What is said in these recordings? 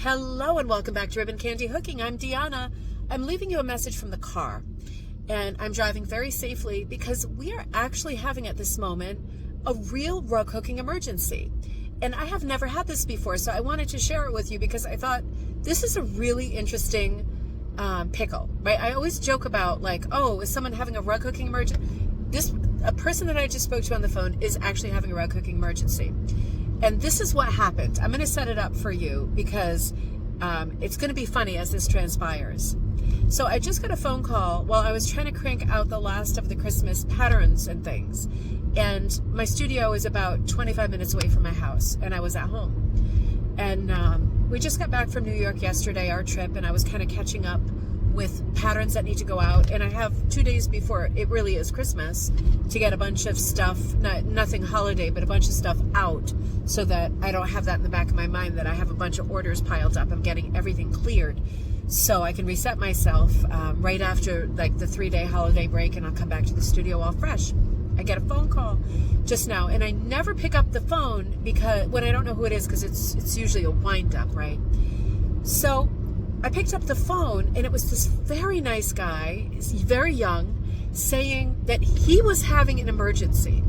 Hello and welcome back to Ribbon Candy Hooking. I'm Deanna. I'm leaving you a message from the car, and I'm driving very safely because we are actually having at this moment a real rug hooking emergency. And I have never had this before, so I wanted to share it with you because I thought this is a really interesting pickle, right? I always joke about like, oh, is someone having a rug hooking emergency? A person that I just spoke to on the phone is actually having a rug hooking emergency. And this is what happened. I'm going to set it up for you because it's going to be funny as this transpires. So I just got a phone call while I was trying to crank out the last of the Christmas patterns and things. And my studio is about 25 minutes away from my house, and I was at home. And we just got back from New York yesterday, our trip, and I was kind of catching up with patterns that need to go out. And I have 2 days before it really is Christmas to get a bunch of stuff, nothing holiday, but a bunch of stuff out so that I don't have that in the back of my mind that I have a bunch of orders piled up. I'm getting everything cleared so I can reset myself right after like the 3-day holiday break, and I'll come back to the studio all fresh. I get a phone call just now, and I never pick up the phone because when I don't know who it is, because it's usually a wind up, right? So I picked up the phone, and it was this very nice guy, very young, saying that he was having an emergency.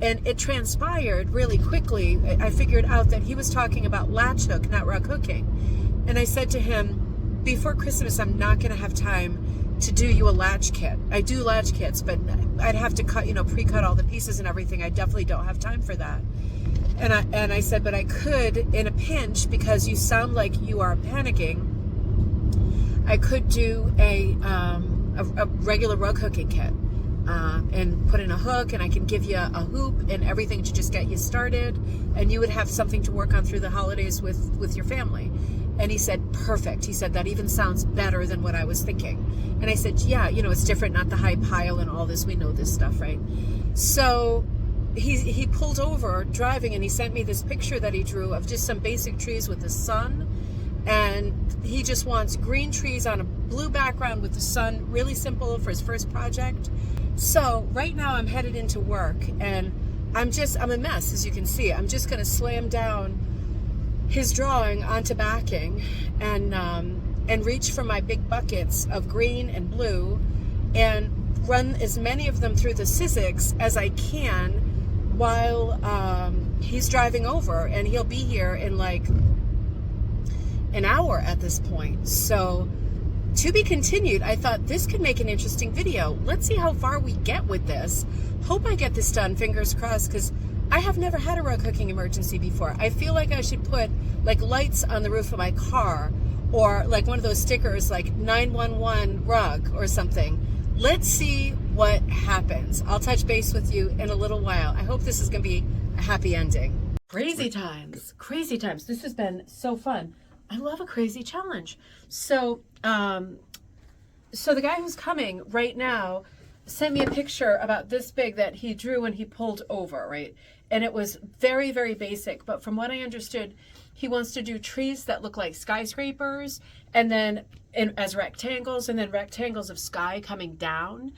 And it transpired really quickly. I figured out that he was talking about latch hook, not rug hooking. And I said to him, before Christmas, I'm not going to have time to do you a latch kit. I do latch kits, but I'd have to cut, pre-cut all the pieces and everything. I definitely don't have time for that. And I said, but I could in a pinch, because you sound like you are panicking. I could do a regular rug hooking kit and put in a hook, and I can give you a hoop and everything to just get you started, and you would have something to work on through the holidays with your family. And he said, perfect. He said, that even sounds better than what I was thinking. And I said, yeah, it's different, not the high pile and all this. We know this stuff, right? So he pulled over driving, and he sent me this picture that he drew of just some basic trees with the sun. And he just wants green trees on a blue background with the sun, really simple for his first project. So right now I'm headed into work, and I'm a mess, as you can see. I'm just going to slam down his drawing onto backing and reach for my big buckets of green and blue and run as many of them through the Sizzix as I can while he's driving over, and he'll be here in like an hour at this point. So to be continued. I thought this could make an interesting video. Let's see how far we get with this. Hope I get this done, fingers crossed, because I have never had a rug hooking emergency before. I feel like I should put like lights on the roof of my car, or like one of those stickers like 911 rug or something. Let's see what happens. I'll touch base with you in a little while. I hope this is going to be a happy ending. Crazy times, crazy times. This has been so fun. I love a crazy challenge. So the guy who's coming right now sent me a picture about this big that he drew when he pulled over, right? And it was very, very basic. But from what I understood, he wants to do trees that look like skyscrapers, and then as rectangles, and then rectangles of sky coming down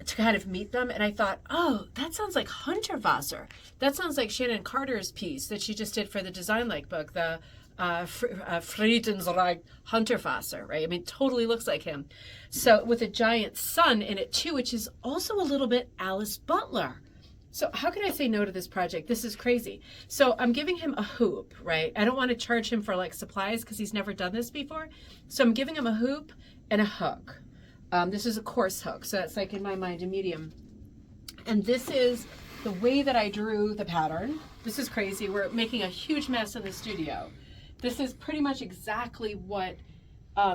to kind of meet them. And I thought, oh, that sounds like Hunterwasser. That sounds like Shannon Carter's piece that she just did for the Design Like book, the Friedensreich Hunterwasser, right? I mean, totally looks like him. So with a giant sun in it too, which is also a little bit Alice Butler. So how can I say no to this project? This is crazy. So I'm giving him a hoop, right? I don't want to charge him for like supplies because he's never done this before. So I'm giving him a hoop and a hook. This is a coarse hook, so that's like in my mind a medium. And this is the way that I drew the pattern. This is crazy. We're making a huge mess in the studio. This is pretty much exactly what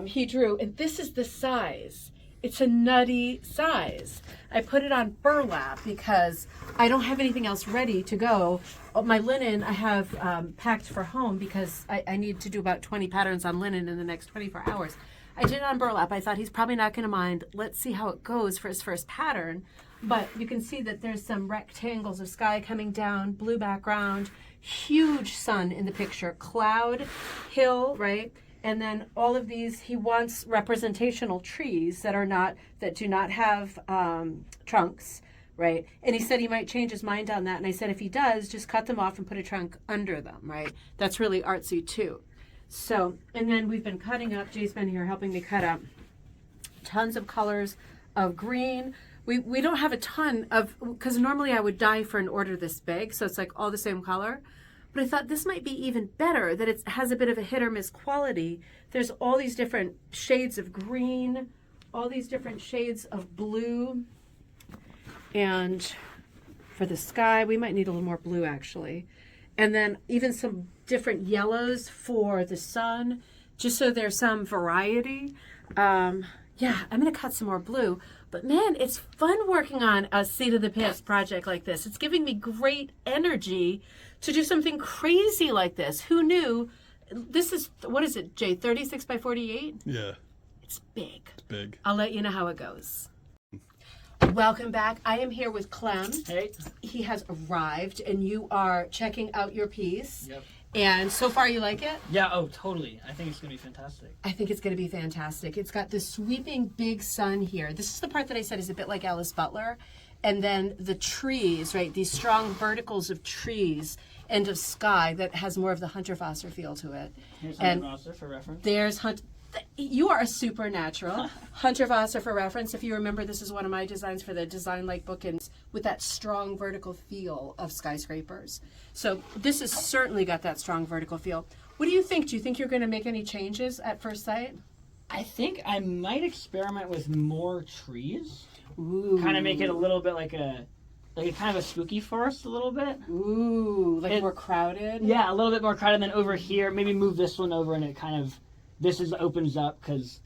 he drew, and this is the size. It's a nutty size. I put it on burlap because I don't have anything else ready to go. My linen I have packed for home because I need to do about 20 patterns on linen in the next 24 hours. I did it on burlap. I thought he's probably not going to mind. Let's see how it goes for his first pattern. But you can see that there's some rectangles of sky coming down, blue background, huge sun in the picture, cloud, hill, right? And then all of these, he wants representational trees that do not have trunks, right? And he said he might change his mind on that. And I said, if he does, just cut them off and put a trunk under them, right? That's really artsy too. So, and then we've been cutting up, Jay's been here helping me cut up tons of colors of green. We don't have a ton of, because normally I would dye for an order this big, so it's like all the same color. But I thought this might be even better, that it has a bit of a hit or miss quality. There's all these different shades of green, all these different shades of blue. And for the sky, we might need a little more blue actually. And then even some different yellows for the sun, just so there's some variety. Yeah, I'm going to cut some more blue. But man, it's fun working on a Seat of the Pants project like this. It's giving me great energy to do something crazy like this. Who knew? This is, what is it, Jay, 36 by 48? Yeah. It's big. It's big. I'll let you know how it goes. Welcome back. I am here with Clem. Hey. He has arrived, and you are checking out your piece. Yep. And so far, you like it? Yeah, oh, totally. I think it's going to be fantastic. I think it's going to be fantastic. It's got this sweeping big sun here. This is the part that I said is a bit like Alice Butler. And then the trees, right? These strong verticals of trees and of sky that has more of the Hundertwasser feel to it. Here's And Hundertwasser for reference. there's you are a supernatural. Hundertwasser for reference. If you remember, this is one of my designs for the Design Like book, and with that strong vertical feel of skyscrapers. So this has certainly got that strong vertical feel. What do you think? Do you think you're going to make any changes at first sight? I think I might experiment with more trees. Ooh. Kind of make it a little bit like a kind of a spooky forest a little bit. Ooh, like more crowded? Yeah, a little bit more crowded than over here. Maybe move this one over and it kind of, opens up because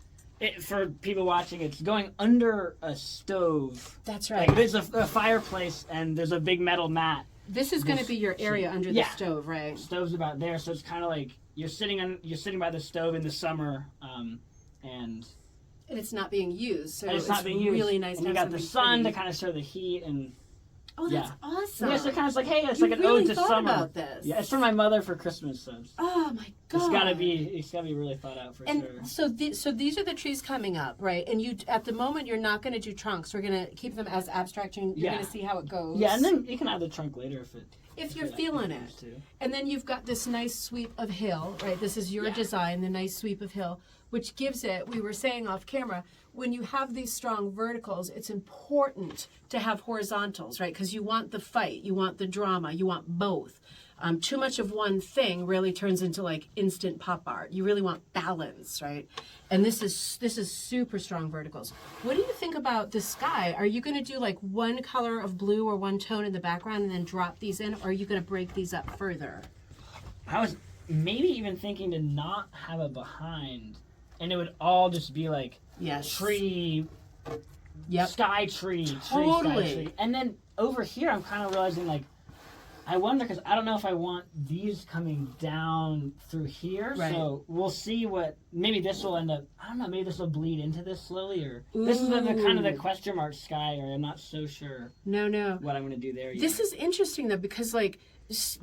for people watching, it's going under a stove. That's right. Like, there's a fireplace and there's a big metal mat. This is going to be your area under the stove, right? The stove's about there, so it's kind of like you're sitting by the stove in the summer, and it's not being used, so it's not being used. Really nice. And to you have got the something sun pretty. to kind of show the heat, and Oh, that's awesome. yeah, so kind of like, hey, it's You like an really ode to thought summer. about this. Yeah, it's for my mother for Christmas, so Oh my god! it's gotta be really thought out for and sure. so these are the trees coming up, right? And you at the moment you're not going to do trunks. We're going to keep them as abstract. You're going to see how it goes. Yeah, and then you can add the trunk later if you're feeling it. Too. And then you've got this nice sweep of hill, right? This is your design, the nice sweep of hill, which gives it, we were saying off camera, when you have these strong verticals, it's important to have horizontals, right? Because you want the fight, you want the drama, you want both. Too much of one thing really turns into like instant pop art. You really want balance, right? And this is super strong verticals. What do you think about the sky? Are you going to do like one color of blue or one tone in the background and then drop these in, or are you going to break these up further? I was maybe even thinking to not have a behind, and it would all just be like tree, sky tree, Totally. sky tree. And then over here, I'm kind of realizing like, I wonder, because I don't know if I want these coming down through here. Right. So we'll see maybe this will end up, I don't know, maybe this will bleed into this slowly, or this is the kind of the question mark sky, or I'm not so sure No. what I'm going to do there yet. This is interesting though, because like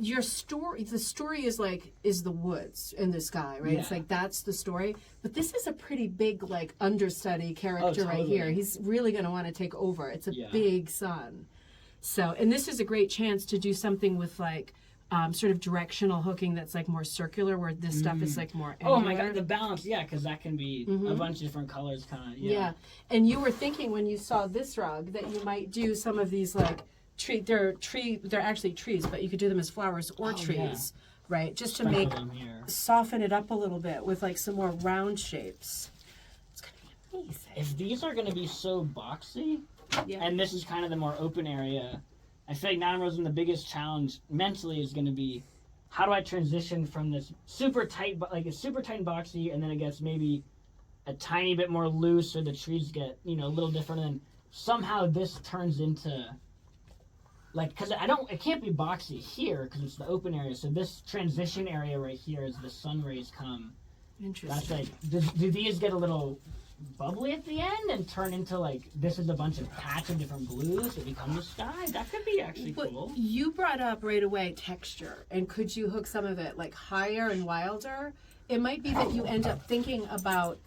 your story, the story is the woods and the sky, right? Yeah. It's like that's the story. But this is a pretty big like understudy character right here. He's really going to want to take over. It's a big sun. So, and this is a great chance to do something with like sort of directional hooking that's like more circular, where this stuff is like more angular. Oh my god, the balance, because that can be a bunch of different colors, kind of. Yeah, and you were thinking when you saw this rug that you might do some of these like they're actually trees, but you could do them as flowers or trees, right? Just to make soften it up a little bit with like some more round shapes. It's gonna be amazing. If these are gonna be so boxy, and this is kind of the more open area, I feel like now I'm realizing the biggest challenge mentally is going to be, how do I transition from this super tight, like it's super tight and boxy, and then it gets maybe a tiny bit more loose, or the trees get, a little different, and somehow this turns into, like, because it can't be boxy here, because it's the open area, so this transition area right here as the sun rays come. Interesting. That's like, do these get a little bubbly at the end and turn into like this is a bunch of patch of different blues that become the sky? That could be actually cool. You brought up right away texture, and could you hook some of it like higher and wilder? It might be that you end up thinking about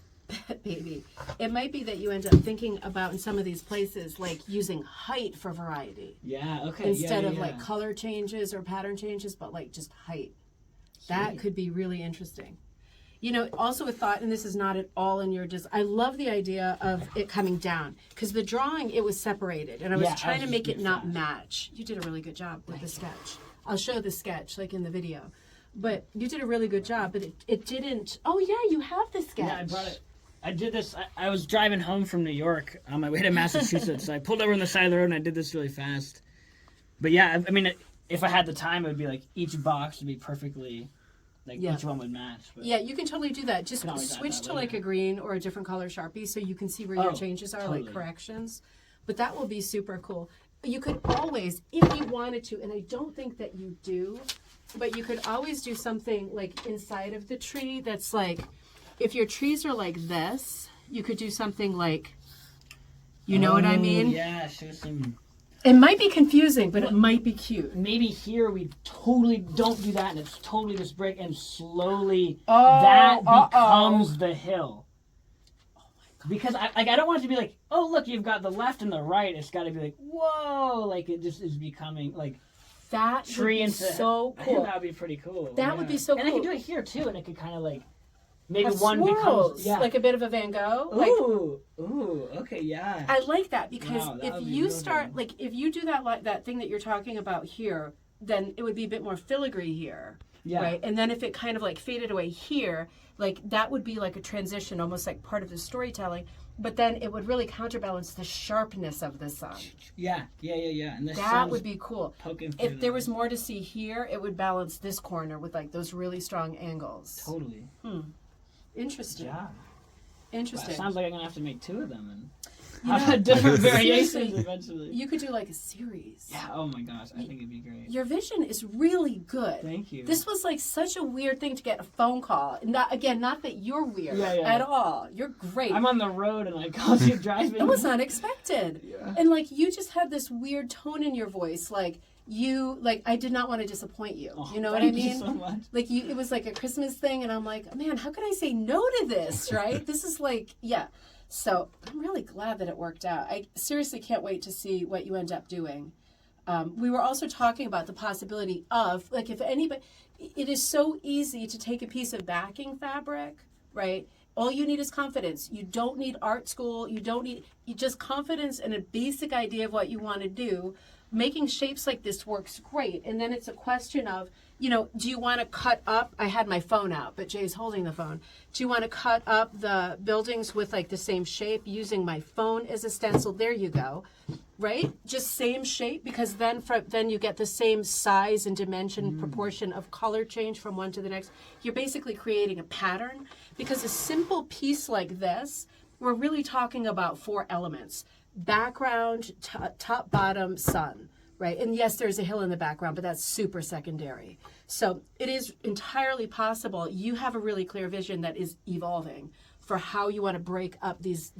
baby. It might be that you end up thinking about in some of these places like using height for variety. Yeah, okay. Instead of like color changes or pattern changes, but like just height. That could be really interesting. You know, also a thought, and this is not at all in your I love the idea of it coming down, because the drawing, it was separated, and I was trying to make it not match. You did a really good job with the sketch. I'll show the sketch, like in the video. But you did a really good job, but it didn't. Oh, yeah, you have the sketch. Yeah, I brought it. I did this. I was driving home from New York on my way to Massachusetts. So I pulled over on the side of the road and I did this really fast. But yeah, I mean, if I had the time, it would be like each box would be perfectly, like each one would match. But yeah, you can totally do that. Just switch to like a green or a different color Sharpie so you can see where your changes are, like corrections. But that will be super cool. You could always, if you wanted to, and I don't think that you do, but you could always do something like inside of the tree that's like, if your trees are like this, you could do something like, you know what I mean? Yeah, show some. It might be confusing, but it might be cute. Maybe here we totally don't do that, and it's totally this brick, and slowly that becomes the hill. Oh my God. Because I don't want it to be like, oh look, you've got the left and the right. It's got to be like, whoa, like it just is becoming like that tree would be into. so cool. I think that would be pretty cool. That would be so cool. And I could do it here too, and it could kind of like. Maybe one becomes like a bit of a Van Gogh. Ooh, okay, yeah. I like that because if you start good. like if you do that thing that you're talking about here, then it would be a bit more filigree here, right? And then if it kind of like faded away here, like that would be like a transition, almost like part of the storytelling. But then it would really counterbalance the sharpness of the sun. Yeah. And that would be cool. If there was light. more to see here, it would balance this corner with like those really strong angles. Totally. Interesting. Yeah. Interesting. Well, it sounds like I'm gonna have to make 2 of them and have different variations eventually. You could do like a series. Yeah. Oh my gosh, I think it'd be great. Your vision is really good. Thank you. This was like such a weird thing to get a phone call. Not that you're weird at all. You're great. I'm on the road and I called you driving. It was unexpected. Yeah. And like you just had this weird tone in your voice, like. I did not want to disappoint you. You know what I mean? Thank you so much. Like it was like a Christmas thing, and I'm like, man, how could I say no to this, right? This is like, yeah. So I'm really glad that it worked out. I seriously can't wait to see what you end up doing. We were also talking about the possibility of, like, if anybody, it is so easy to take a piece of backing fabric, right? All you need is confidence. You don't need art school. You just confidence and a basic idea of what you want to do. Making shapes like this works great. And then it's a question of, do you want to cut up? I had my phone out, but Jay's holding the phone. Do you want to cut up the buildings with like the same shape using my phone as a stencil? There you go. Right? Just same shape, because then you get the same size and dimension proportion of color change from one to the next. You're basically creating a pattern, because a simple piece like this, we're really talking about 4 elements. Background, top, bottom, sun, right? And yes, there's a hill in the background, but that's super secondary. So it is entirely possible you have a really clear vision that is evolving for how you want to break up these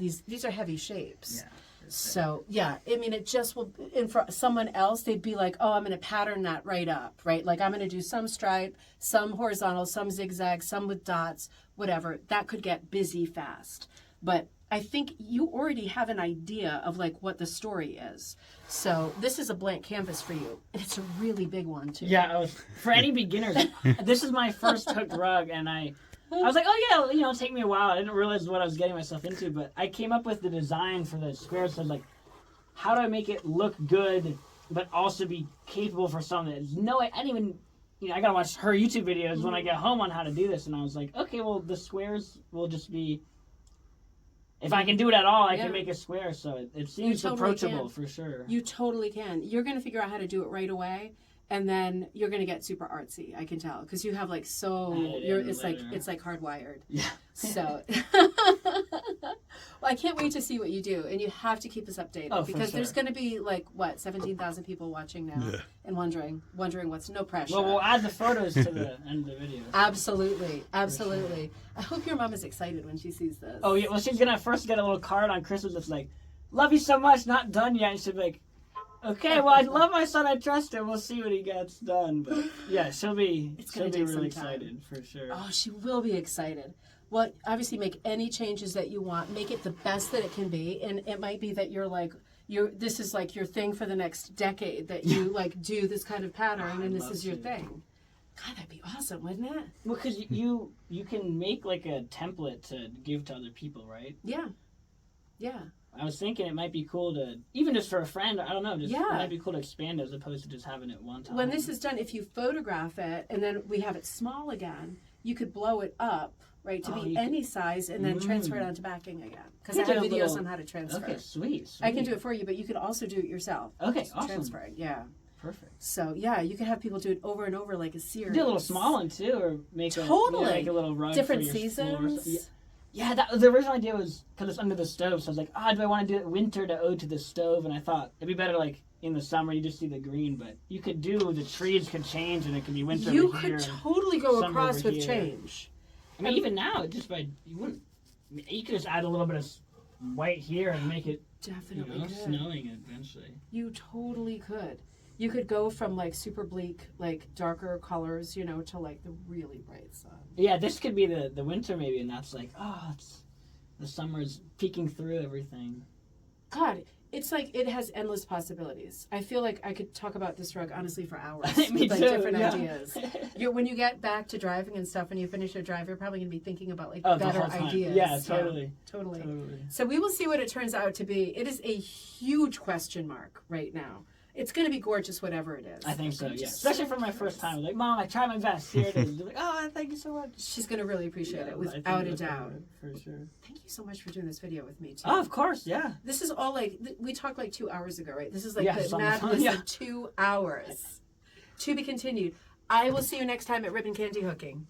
are heavy shapes. Yeah. So yeah, I mean, it just will, and for someone else, they'd be like, oh, I'm going to pattern that right up, right? Like I'm going to do some stripe, some horizontal, some zigzag, some with dots, whatever. That could get busy fast. But I think you already have an idea of like what the story is. So this is a blank canvas for you. And it's a really big one too. Yeah, for any beginners, this is my first hooked rug, and I was like, oh yeah, take me a while. I didn't realize what I was getting myself into, but I came up with the design for the squares. So like, how do I make it look good, but also be capable for someone that I didn't even, I gotta watch her YouTube videos when I get home on how to do this. And I was like, okay, well the squares will just be, if I can do it at all, I can make a square. So it seems approachable for sure. You totally can. You're going to figure out how to do it right away, and then you're going to get super artsy. I can tell, because you have like it's like hardwired. Yeah. So, well, I can't wait to see what you do, and you have to keep us updated because there's going to be like 17,000 people watching now and wondering what's no pressure. Well, we'll add the photos to the end of the video. Absolutely. Sure. I hope your mom is excited when she sees this. Oh yeah, well she's gonna first get a little card on Christmas that's like, "Love you so much, not done yet." And she'll be like, "Okay, well I love my son, I trust him. We'll see when he gets done." But yeah, she'll be really excited for sure. Oh, she will be excited. Well, obviously make any changes that you want. Make it the best that it can be. And it might be that this is like your thing for the next decade, that you like do this kind of pattern and this is your thing. God, that'd be awesome, wouldn't it? Well, because you can make like a template to give to other people, right? Yeah. Yeah. I was thinking it might be cool to, even just for a friend, I don't know, just, Yeah. it might be cool to expand it as opposed to just having it one time. When this is done, if you photograph it and then we have it small again, you could blow it up, right, to be any size and then transfer it onto backing again. Because I have videos on how to transfer. Okay, sweet. I can do it for you, but you could also do it yourself. Okay, awesome. Transfer it, yeah. Perfect. So, yeah, you could have people do it over and over like a series. Do a little small one, too, or make a little rug different for your seasons. floor. Yeah, the original idea was, because it's under the stove, so I was like, do I want to do it winter to ode to the stove? And I thought, it'd be better, like, in the summer, you just see the green, but you could do, the trees could change, and it could be winter You over here. could totally go across with here. change. I mean, even now, you could just add a little bit of white here and make it, Definitely snowing eventually. You totally could. You could go from, like, super bleak, like, darker colors, to, like, the really bright sun. Yeah, this could be the winter maybe, and that's like, the summer's peeking through everything. God, it's like it has endless possibilities. I feel like I could talk about this rug, honestly, for hours. Me with, like, too, different yeah. ideas. When you get back to driving and stuff, when you finish your drive, you're probably going to be thinking about, like, the better whole time. ideas. Yeah, totally. Yeah, totally. Totally. So we will see what it turns out to be. It is a huge question mark right now. It's going to be gorgeous, whatever it is. I think so, yeah. Especially for my first time. I was like, Mom, I tried my best. Here it is. You're like, thank you so much. She's going to really appreciate it, without a doubt. For sure. Thank you so much for doing this video with me, too. Oh, of course, yeah. This is all like, we talked like 2 hours ago, right? This is like the madness madness of 2 hours. To be continued. I will see you next time at Ribbon Candy Hooking.